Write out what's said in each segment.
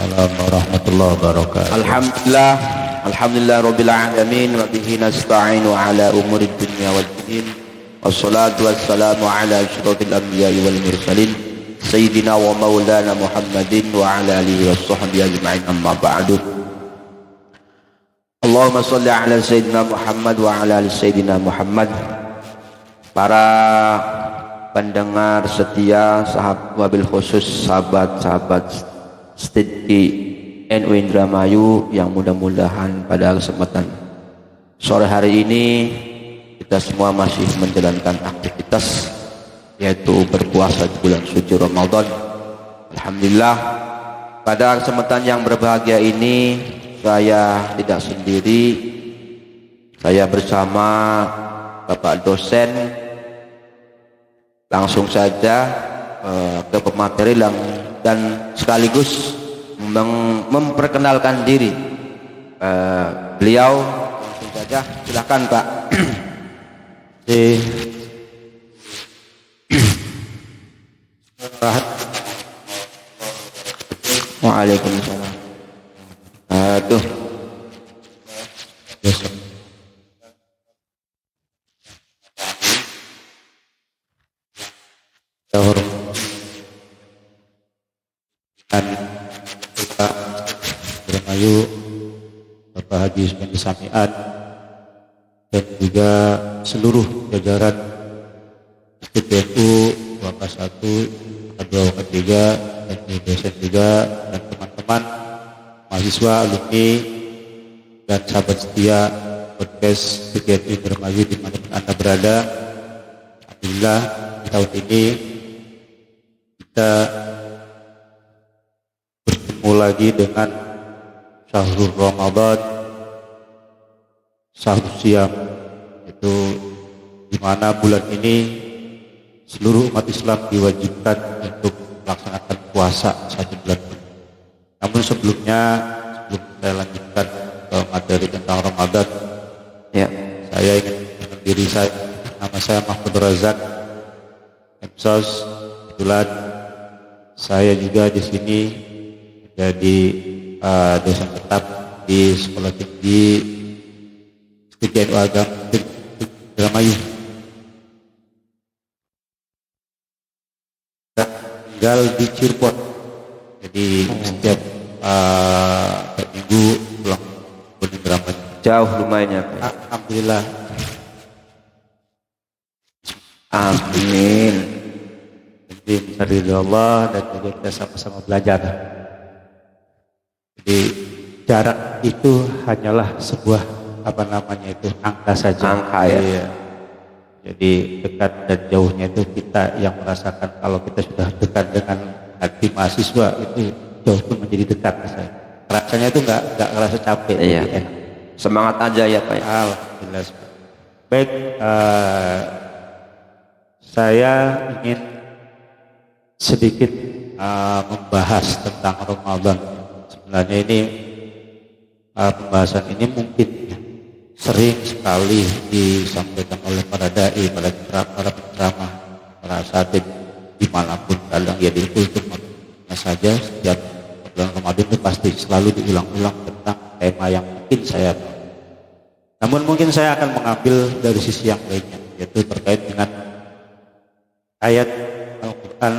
Waalaikumsalam warahmatullahi wabarakatuh. Alhamdulillah rabbil alamin wa bihi nasta'inu ala umurid dunya wad din. Wassalatu wassalamu ala asyrafil anbiya'i wal mursalin sayyidina wa maulana Muhammadin wa ala alihi washabbihi ajma'in, amma ba'du. Allahumma shalli ala sayyidina Muhammad wa ala ali sayyidina Muhammad. Para pendengar setia, wabil khusus sahabat-sahabat setia NU Indramayu yang mudah-mudahan pada kesempatan sore hari ini kita semua masih menjalankan aktivitas yaitu berpuasa di bulan suci Ramadan. Alhamdulillah, pada kesempatan yang berbahagia ini saya tidak sendiri, saya bersama Bapak dosen. Langsung saja ke pemateri dan sekaligus memperkenalkan diri beliau. Langsung saja, silakan Pak. Waalaikumsalam. Aduh. Dan Bapak Indramayu, Bapak Haji Ismail Samiat, dan juga seluruh jajaran STPNU Wakas 1, Wakas 2, Wakas 3, dan dosen juga, dan teman-teman mahasiswa, alumni, dan sahabat setia podcast PGRI Indramayu dimanapun Anda berada. Alhamdulillah, di tahun ini kita bertemu lagi dengan Syahrul Ramadan, Syahrul Siyam, itu di mana bulan ini seluruh umat Islam diwajibkan untuk melaksanakan puasa 1 bulan. Namun sebelum saya lanjutkan ke materi tentang Ramadan, Ya, saya ingin mengenalkan diri saya. Nama saya Mahfud Razak Emsos. Kebetulan saya juga di sini jadi dosen tetap di Sekolah Tinggi NU Agama Indramayu. Tinggal di Cirebon. Jadi setiap minggu pulang ke Indramayu. jauh lumayan ya Pak. Alhamdulillah. Amin. Jadi mencari Allah dan juga kita sama-sama belajar. Jadi jarak itu hanyalah sebuah angka saja. Angka ya. Iya. Jadi dekat dan jauhnya itu kita yang merasakan. Kalau kita sudah dekat dengan hati mahasiswa itu jauh pun menjadi dekat. Rasanya itu nggak ngerasa capek. Iya. Jadi enak. Semangat aja ya Pak. Alhamdulillah. Baik, saya ingin sedikit membahas tentang Ramadan. Sebenarnya ini pembahasan ini mungkin sering sekali disampaikan oleh para dai, para penceramah, para asatidz dimanapun, kadang ya di kultur saja. Setiap bulan Ramadan itu pasti selalu diulang-ulang tentang tema yang mungkin saya tahu. Namun mungkin saya akan mengambil dari sisi yang lainnya, yaitu terkait dengan ayat Al-Quran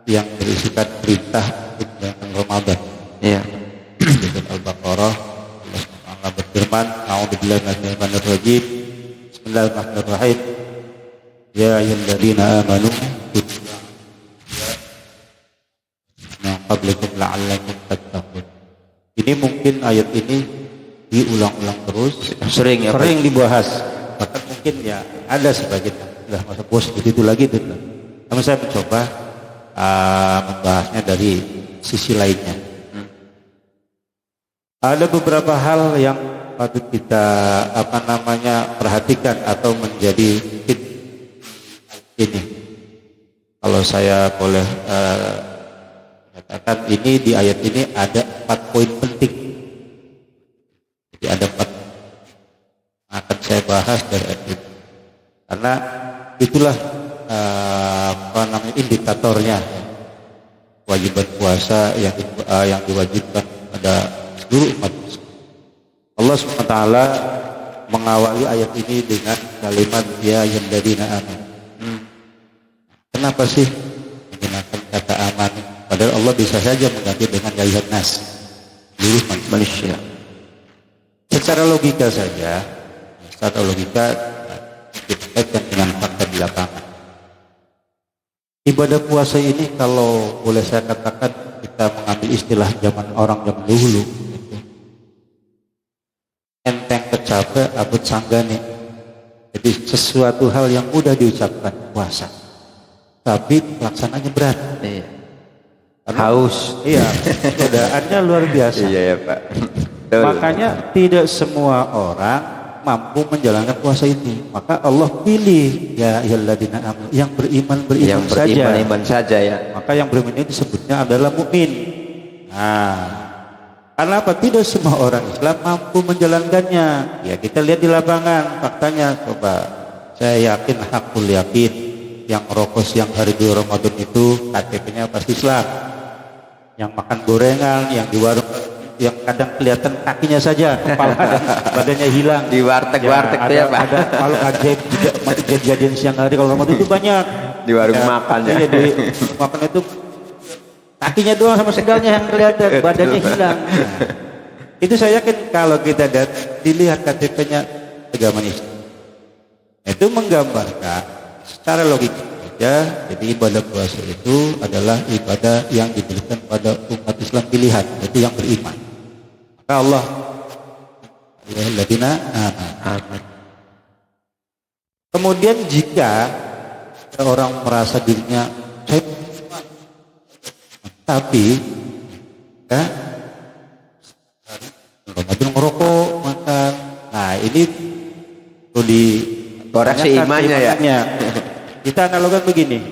yang berisikan perintah bulan Ramadan. Iya. Surat Al-Baqarah, Allah SWT berfirman, A'udzubillahi minasyaitonir rajim. Bismillahirrahmanirrahim. Ya ayyuhalladzina amanu kutiba min qablikum la'allakum tattaqun. Ini mungkin ayat ini diulang-ulang terus, sering dibahas. Bahkan mungkin ya ada sebagian sudah masa bos begitu lagi itu. Namun saya mencoba membahasnya dari sisi lainnya. Ada beberapa hal yang patut kita perhatikan atau menjadi ini. Kalau saya boleh katakan, ini di ayat ini ada 4 poin penting. Jadi ada 4 akan saya bahas dari ayat ini. Karena itulah indikatornya. kewajiban puasa yang diwajibkan pada seluruh umat Islam. Allah SWT mengawali ayat ini dengan kalimat ya ayyuhalladzina amanu. Kenapa sih menggunakan kata aman? Padahal Allah bisa saja mengganti dengan ya ayyuhan nas, seluruh manusia. Secara logika saja, secara logika dikaitkan dengan fakta di lapangan. Ibadah puasa ini kalau boleh saya katakan, kita mengambil istilah zaman dahulu, gitu. Enteng kecape abut sanggane. Jadi sesuatu hal yang mudah diucapkan puasa, tapi pelaksananya berat. Iya. Haus. Iya, godaannya luar biasa. Iya ya Pak. Makanya tidak semua orang mampu menjalankan puasa ini. Maka Allah pilih ya ayyuhalladzina amanu, yang beriman saja. Ya. Maka yang beriman ini disebutnya adalah mukmin. Nah, karena apa? Tidak semua orang Islam mampu menjalankannya. Ya kita lihat di lapangan faktanya. Coba, saya yakin, hakul yakin, yang rokok siang hari di Ramadan itu KTP-nya pasti Islam. Yang makan gorengan, yang di warung, yang kadang kelihatan kakinya saja, kepala dan badannya hilang Di warteg-warteg tuh ya Pak. Ada kalau ajaib juga kejadian siang hari kalau Ramadan itu banyak Di warung makan ya. Di makan itu kakinya doang sama sendalnya yang kelihatan, badannya hilang. Nah, itu saya yakin kalau kita dilihat KTP-nya agama Islam, itu menggambarkan secara logika saja. Jadi ibadah puasa itu adalah ibadah yang diberikan pada umat Islam pilihan, itu yang beriman. Maka Allah ayyuhalladzina amanu. Kemudian jika orang merasa dirinya saya beriman, tapi ya Ramadan merokok, makan, nah ini perlu di koreksi imannya ya. Kita analogan begini,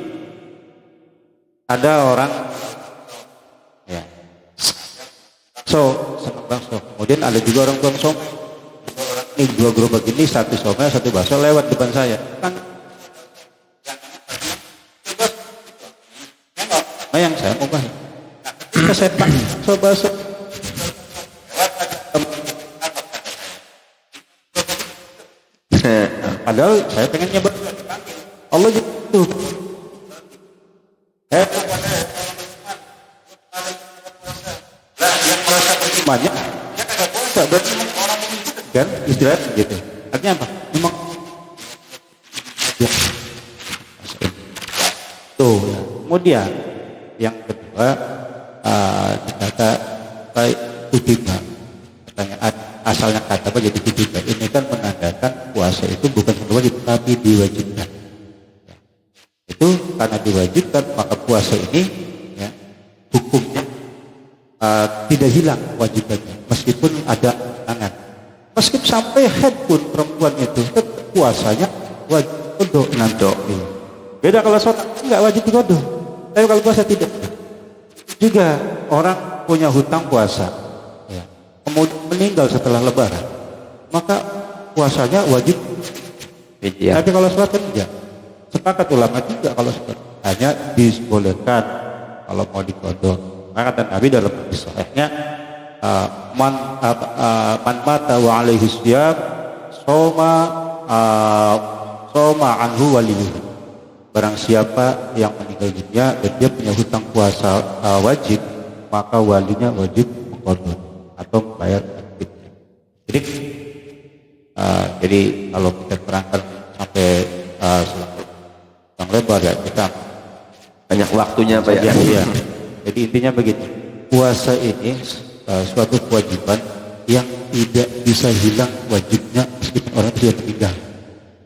ada orang ya senang bakso, kemudian ada juga orang tukang somai. Ini dua gerobak ini, satu somai satu bakso lewat depan saya, kan yang saya mau bahas ketika saya bakso padahal saya pengen nyoba. Allah gitu. Yang merasa berimannya tak berarti orang kan istirahat gitu. Artinya apa? Memang ya. Tuh. Kemudian yang kedua kata baik kutiba. Pertanyaan asalnya kata apa jadi kutiba. Ini kan menandakan puasa itu bukan wajib tapi diwajibkan. Itu karena diwajibkan maka puasa ini ya, hukumnya tidak hilang kewajibannya meskipun ada tangan, meskipun sampai haid pun perempuan itu tetap puasanya wajib qada nanti. Beda kalau sholat nggak wajib qada, tapi kalau puasa tidak. Juga orang punya hutang puasa ya, kemudian meninggal setelah lebaran maka puasanya wajib ya. Tapi kalau sholat kan tidak. Sepakat ulama juga kalau hanya dibolehkan kalau mau dikodok. Maka kata Nabi dalam hadis sahihnya, man mata wa alaihi siyam soma anhu waliyuhu. Barang siapa yang meninggal dunia dan dia punya hutang puasa wajib, maka walinya wajib mengkodok atau membayar fidyah. Jadi kalau kita terangkan sampai yang lebar ya, kita banyak waktunya Pak ya. Iya. Jadi intinya begitu, puasa ini suatu kewajiban yang tidak bisa hilang wajibnya meskipun orang itu sudah meninggal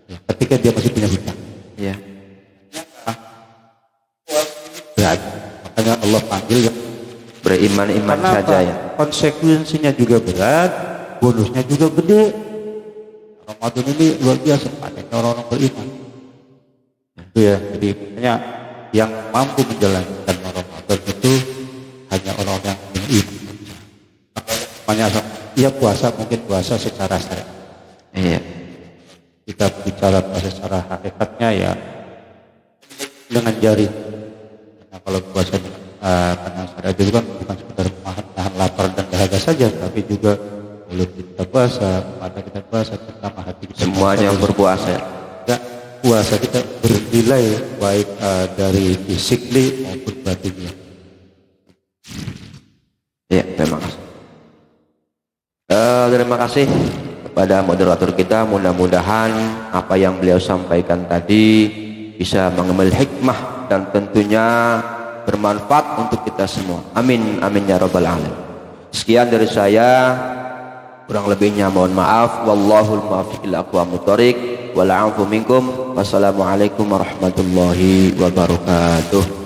ya, ketika dia masih punya hutang. Iya. Berat. Makanya Allah panggil yang beriman saja ya. Konsekuensinya juga berat, bonusnya juga gede. Ramadan ini luar biasa, adanya orang-orang beriman. Itu ya, jadi makanya yang mampu menjalankan Ramadan itu hanya orang yang beriman. Makanya ya puasa mungkin puasa secara syariat. Iya. Kita bicara puasa secara hakikatnya ya dengan jari. Nah, kalau puasa dengan karena syariat itu kan bukan sekedar menahan lapar dan dahaga saja, tapi juga mulut kita puasa, mata kita puasa, terutama hati kita. Semuanya yang berpuasa. Ya, puasa kita bernilai baik dari fisikly maupun batinnya. Ya, terima kasih. Terima kasih kepada moderator kita. Mudah-mudahan apa yang beliau sampaikan tadi bisa mengambil hikmah dan tentunya bermanfaat untuk kita semua. Amin, amin ya rabbal alamin. Sekian dari saya, kurang lebihnya mohon maaf. Wallahul muwaffiq ila aqwamit thoriq. Wal 'afwu minkum. Wassalamualaikum warahmatullahi wabarakatuh.